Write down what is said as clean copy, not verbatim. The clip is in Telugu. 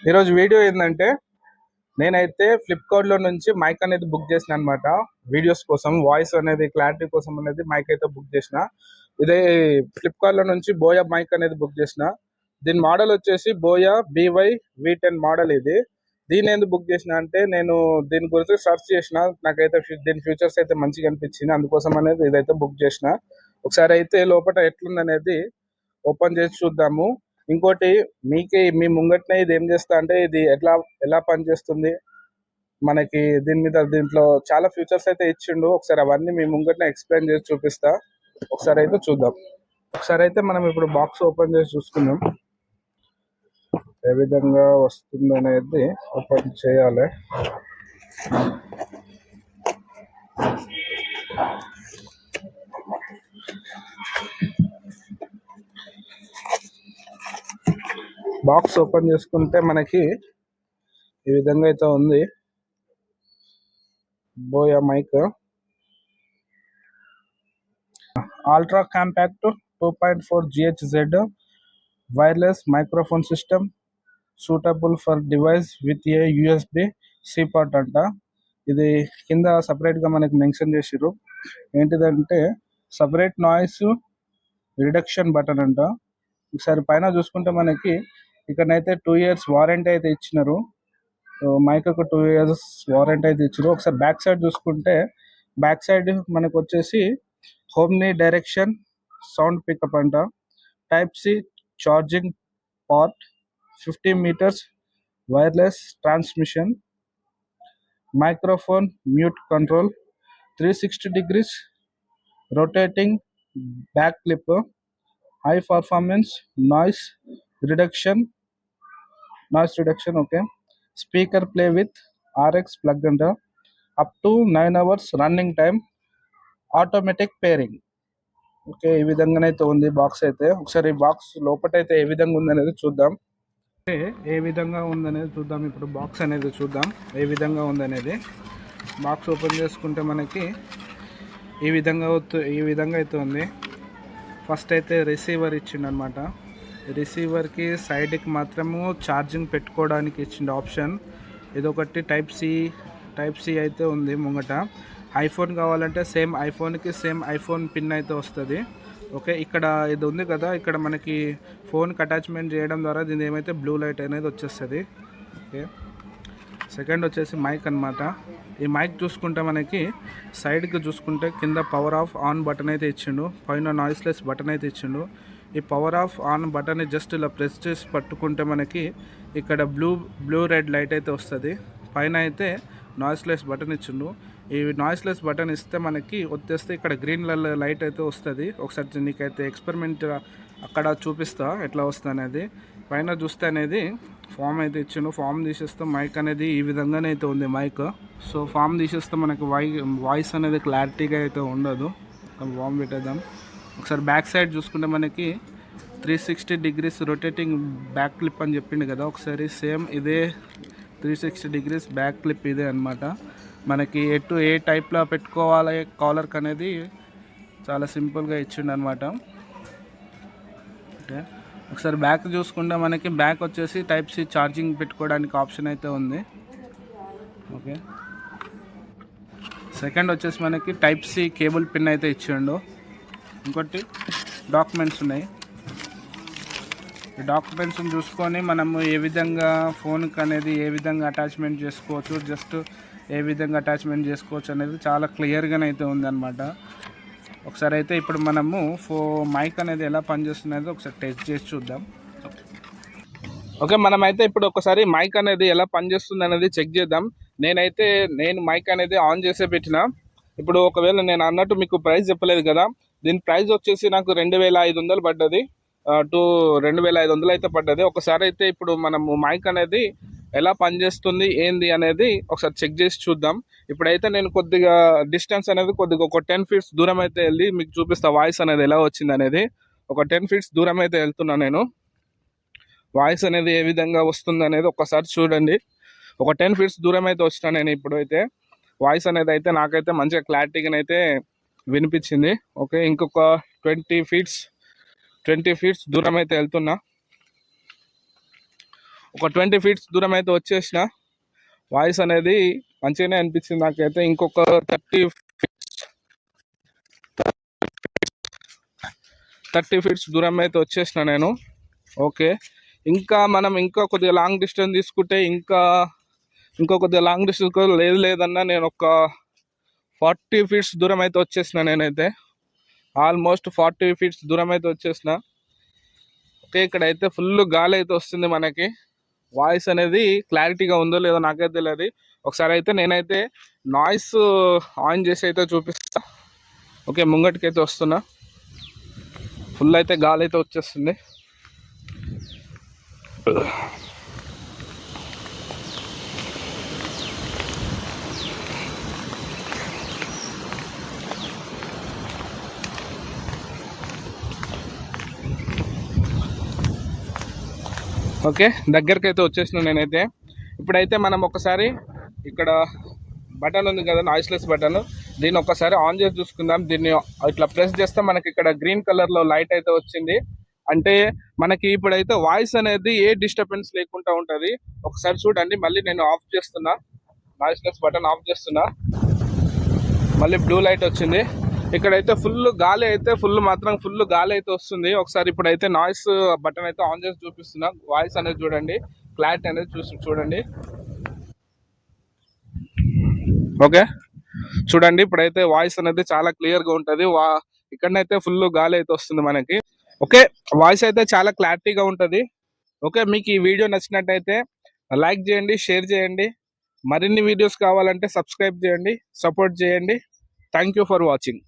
ఈరోజు వీడియో ఏంటంటే నేనైతే ఫ్లిప్కార్ట్లో నుంచి మైక్ అనేది బుక్ చేసిన అనమాట. వీడియోస్ కోసం, వాయిస్ అనేది క్లారిటీ కోసం అనేది మైక్ అయితే బుక్ చేసిన. ఇదే ఫ్లిప్కార్ట్లో నుంచి బోయా మైక్ అనేది బుక్ చేసిన. దీని మోడల్ వచ్చేసి బోయా BY-V10 మోడల్. ఇది దీని ఎందుకు బుక్ చేసిన అంటే నేను దీని గురించి సెర్చ్ చేసిన, నాకైతే దీని ఫీచర్స్ అయితే మంచిగా అనిపించింది, అందుకోసం అనేది ఇదైతే బుక్ చేసిన. ఒకసారి అయితే లోపల ఎట్లుందనేది ఓపెన్ చేసి చూద్దాము. ఇంకోటి మీ ముంగట్నే ఇది ఏం చేస్తా అంటే ఇది ఎలా పనిచేస్తుంది మనకి దీంట్లో చాలా ఫీచర్స్ అయితే ఇచ్చిండు. ఒకసారి అవన్నీ మీ ముంగట్నే ఎక్స్ప్లెయిన్ చేసి చూపిస్తా. ఒకసారి అయితే చూద్దాం. ఒకసారి అయితే మనం ఇప్పుడు బాక్స్ ఓపెన్ చేసి చూసుకుందాం ఏ విధంగా వస్తుంది అనేది. ఓపెన్ చేయాలి. బాక్స్ ఓపెన్ చేసుకుంటే మనకి ఈ విధంగా అయితే ఉంది Boya mic. Ultra compact 2.4 GHz wireless microphone system suitable for device with a USB-C port అంట. ఇది కింద సపరేట్గా మనకి మెన్షన్ చేసిర్రు. ఏంటిదంటే సపరేట్ నాయిస్ రిడక్షన్ బటన్ అంట. ఒకసారి పైన చూసుకుంటే మనకి ఇక్కడనైతే 2 years వారంటీ అయితే ఇచ్చినారు. మైక్ ఒక 2 years వారంటీ అయితే ఇచ్చారు. ఒకసారి బ్యాక్ సైడ్ చూసుకుంటే బ్యాక్ సైడ్ మనకు వచ్చేసి హోమ్ని డైరెక్షన్ సౌండ్ పికప్ అంట. Type-C charging port, 50 meters wireless transmission, microphone mute control, 360 degrees rotating back clip, high performance noise reduction okay. Speaker play with RX plug అంట. Up to 9 hours running time, automatic pairing. Okay, ఈ విధంగానైతే ఉంది బాక్స్ అయితే. ఒకసారి బాక్స్ లోపల అయితే ఏ విధంగా ఉందనేది చూద్దాం. ఇప్పుడు బాక్స్ అనేది చూద్దాం ఏ విధంగా ఉందనేది. బాక్స్ ఓపెన్ చేసుకుంటే మనకి ఈ విధంగా అయితే ఉంది. ఫస్ట్ అయితే రిసీవర్ ఇచ్చిండు అనమాట. రిసీవర్కి సైడ్కి మాత్రము ఛార్జింగ్ పెట్టుకోవడానికి ఇచ్చిండు ఆప్షన్. ఇదొకటి టైప్ సి అయితే ఉంది ముంగట. ఐఫోన్ కావాలంటే సేమ్ ఐఫోన్కి సేమ్ ఐఫోన్ పిన్ అయితే వస్తుంది. ఓకే, ఇక్కడ ఇది ఉంది కదా, ఇక్కడ మనకి ఫోన్కి అటాచ్మెంట్ చేయడం ద్వారా దీని ఏమైతే బ్లూ లైట్ అనేది వచ్చేస్తుంది. ఓకే, సెకండ్ వచ్చేసి మైక్ అనమాట. ఈ మైక్ చూసుకుంటే మనకి సైడ్కి చూసుకుంటే కింద పవర్ ఆఫ్ ఆన్ బటన్ అయితే ఇచ్చిండు, పైన నాయిస్లెస్ బటన్ అయితే ఇచ్చిండు. ఈ పవర్ ఆఫ్ ఆన్ బటన్ని జస్ట్ ఇలా ప్రెస్ చేసి పట్టుకుంటే మనకి ఇక్కడ బ్లూ రెడ్ లైట్ అయితే వస్తుంది. పైన అయితే నాయిస్లెస్ బటన్ ఇచ్చిండు. ఈ నాయిస్లెస్ బటన్ ఇస్తే మనకి వచ్చేస్తే ఇక్కడ గ్రీన్ లైట్ అయితే వస్తుంది. ఒకసారి నీకైతే ఎక్స్పెరిమెంట్ అక్కడ చూపిస్తా ఎట్లా వస్తుంది అనేది. పైన చూస్తే అనేది ఫామ్ అయితే ఇచ్చిండు. ఫామ్ తీసేస్తే మైక్ అనేది ఈ విధంగానే అయితే ఉంది మైక్. సో ఫామ్ తీసేస్తే మనకి వాయిస్ అనేది క్లారిటీగా అయితే ఉండదు. ఫామ్ పెట్టేద్దాం. ఒకసారి బ్యాక్ సైడ్ చూసుకుంటే మనకి 360 degrees రొటేటింగ్ బ్యాక్ క్లిప్ అని చెప్పిండు కదా. ఒకసారి సేమ్ ఇదే 360 degrees బ్యాక్ క్లిప్ ఇదే అనమాట. మనకి ఏ టైప్లో పెట్టుకోవాలి కాలర్కి అనేది చాలా సింపుల్గా ఇచ్చిండు అనమాట. ఓకే, ఒకసారి బ్యాక్ చూసుకుంటే మనకి బ్యాక్ వచ్చేసి Type-C ఛార్జింగ్ పెట్టుకోవడానికి ఆప్షన్ అయితే ఉంది. ఓకే, సెకండ్ వచ్చేసి మనకి Type-C కేబుల్ పిన్ అయితే ఇచ్చిండు. ఇంకోటి డాక్యుమెంట్స్ ఉన్నాయి. ఈ డాక్యుమెంట్స్ని చూసుకొని మనము ఏ విధంగా ఫోన్కి అనేది ఏ విధంగా అటాచ్మెంట్ చేసుకోవచ్చు, జస్ట్ ఏ విధంగా అటాచ్మెంట్ చేసుకోవచ్చు అనేది చాలా క్లియర్గానే అయితే ఉందన్నమాట. ఒకసారి అయితే ఇప్పుడు మనము మైక్ అనేది ఎలా పనిచేస్తున్నదో ఒకసారి టెస్ట్ చేసి చూద్దాం. ఓకే, మనమైతే ఇప్పుడు ఒకసారి మైక్ అనేది ఎలా పనిచేస్తుంది అనేది చెక్ చేద్దాం. నేను మైక్ అనేది ఆన్ చేసే పెట్టిన. ఇప్పుడు ఒకవేళ నేను అన్నట్టు మీకు ప్రైస్ చెప్పలేదు కదా, దీని ప్రైస్ వచ్చేసి నాకు 2500 పడ్డది. 2500 అయితే పడ్డది. ఒకసారి అయితే ఇప్పుడు మనము మైక్ అనేది ఎలా పనిచేస్తుంది ఏంది అనేది ఒకసారి చెక్ చేసి చూద్దాం. ఇప్పుడైతే నేను కొద్దిగా డిస్టెన్స్ అనేది ఒక 10 feet దూరం అయితే వెళ్ళి మీకు చూపిస్తా వాయిస్ అనేది ఎలా వచ్చింది అనేది. ఒక 10 feet దూరం అయితే వెళ్తున్నా నేను. వాయిస్ అనేది ఏ విధంగా వస్తుంది అనేది ఒక్కసారి చూడండి. ఒక 10 feet దూరం అయితే వచ్చినా నేను. ఇప్పుడైతే వాయిస్ అనేది అయితే నాకైతే మంచిగా క్లారిటీగా అయితే వినిపించింది. ఓకే, ఇంకొక 20 feet దూరం అయితే వెళ్తున్నా. ఒక 20 ఫీట్స్ దూరం అయితే వచ్చేసిన. వాయిస్ అనేది మంచిగానే అనిపించింది నాకైతే. ఇంకొక 30 ఫీట్స్ దూరం అయితే వచ్చేసిన నేను. ఓకే, ఇంకా మనం ఇంకా కొద్దిగా లాంగ్ డిస్టెన్స్ తీసుకుంటే ఇంకో కొద్దిగా లాంగ్ డిస్టెన్స్ లేదన్నా నేను ఒక 40 ఫీట్స్ దూరం అయితే వచ్చేసిన నేనైతే. ఆల్మోస్ట్ 40 ఫీట్స్ దూరం అయితే వచ్చేసిన. ఓకే, ఇక్కడైతే ఫుల్ గాలి అయితే వస్తుంది మనకి. వాయిస్ అనేది క్లారిటీగా ఉందో లేదో నాకైతే తెలియదు. ఒకసారి అయితే నేనైతే నాయిస్ ఆన్ చేసి అయితే చూపిస్తా. ఓకే, ముంగటికైతే వస్తున్నా. ఫుల్ అయితే గాలి అయితే వచ్చేస్తుంది. ఓకే, దగ్గరికి అయితే వచ్చేసిన నేనైతే. ఇప్పుడైతే మనం ఒకసారి ఇక్కడ బటన్ ఉంది కదా, నాయిస్లెస్ బటన్, దీన్ని ఒకసారి ఆన్ చేసి చూసుకుందాం. దీన్ని ఇట్లా ప్రెస్ చేస్తే మనకి ఇక్కడ గ్రీన్ కలర్లో లైట్ అయితే వచ్చింది. అంటే మనకి ఇప్పుడైతే వాయిస్ అనేది ఏ డిస్టర్బెన్స్ లేకుండా ఉంటుంది. ఒకసారి చూడండి. మళ్ళీ నేను ఆఫ్ చేస్తున్నా, నాయిస్లెస్ బటన్ ఆఫ్ చేస్తున్నా. మళ్ళీ బ్లూ లైట్ వచ్చింది. ఇక్కడైతే ఫుల్ గాలి అయితే ఫుల్ గాలి అయితే వస్తుంది. ఒకసారి ఇప్పుడైతే నాయిస్ బటన్ అయితే ఆన్ చేసి చూపిస్తున్నా. వాయిస్ అనేది చూడండి, క్లారిటీ అనేది చూడండి. ఓకే, చూడండి. ఇప్పుడైతే వాయిస్ అనేది చాలా క్లియర్గా ఉంటుంది. ఇక్కడనైతే ఫుల్ గాలి అయితే వస్తుంది మనకి. ఓకే, వాయిస్ అయితే చాలా క్లారిటీగా ఉంటుంది. ఓకే, మీకు ఈ వీడియో నచ్చినట్టయితే లైక్ చేయండి, షేర్ చేయండి. మరిన్ని వీడియోస్ కావాలంటే సబ్స్క్రైబ్ చేయండి, సపోర్ట్ చేయండి. Thank you for watching.